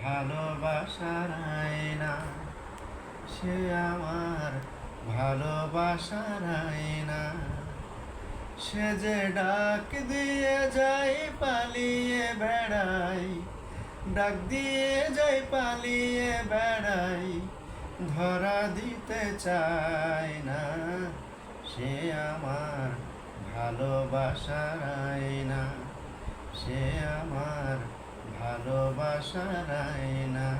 ভালোবাসার আয়না, সে আমার ভালোবাসার আয়না। সে যে ডাক দিয়ে যাই পালিয়ে বেড়াই, ডাক দিয়ে যাই পালিয়ে বেড়াই, ধরা দিতে চায় না। সে আমার ভালোবাসার আয়না, সে আমার ভালোবাসার আয়না।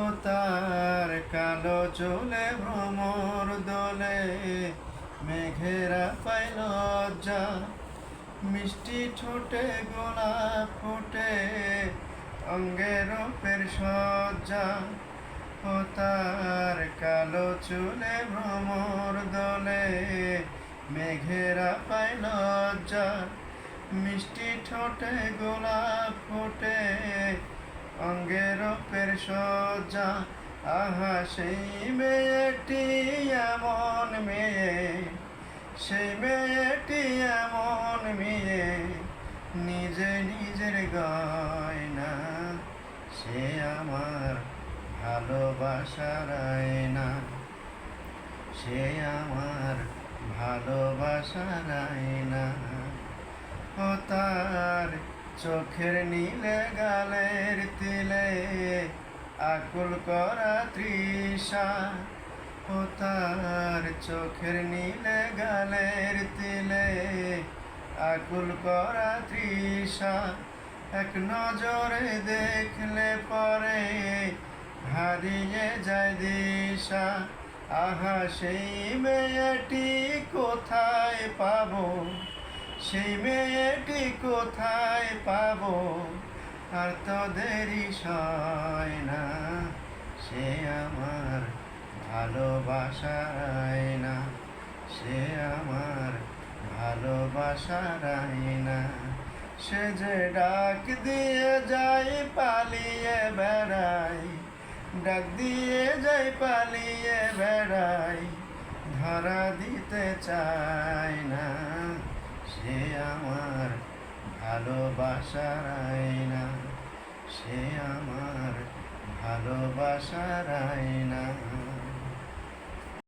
ও তার কালো চুলে ভ্রমর দোলে, মেঘেরা পায় লজ্জা, মিষ্টি ঠোঁটে গোলাপ ফোটে, অঙ্গে রূপের সজ্জা। ও তার কালো চুলে ভ্রমর দোলে, মেঘেরা পায় লজ্জা, মিষ্টি ঠোঁটে গোলাপ ফোটে, অঙ্গে রূপের সজ্জা। আহা সেই মেয়েটি এমন মেয়ে, সেই মেয়েটি এমন মেয়ে, নিজে নিজের গয়না। সে আমার ভালোবাসার আয়না, সে আমার ভালোবাসার আয়না। ও তার চোখের নীলে গালের তিলে, আকুল করা তৃষা। ও তার চোখের নীলে গালের তিলে, আকুল করা তৃষা। এক নজরে দেখলে পরে হারিয়ে যায় দিশা। আহা সেই মেয়েটি কোথায় পাবো, সেই মেয়েটি কোথায় পাবো, আর তো দেরি সয় না। সে আমার ভালোবাসার আয়না, সে আমার ভালোবাসার আয়না। সে যে ডাক দিয়ে যাই পালিয়ে বেড়াই, ডাক দিয়ে যাই পালিয়ে বেড়াই, ধরা দিতে চায় না। সে আমার ভালোবাসার আয়না, সে আমার ভালোবাসার আয়না।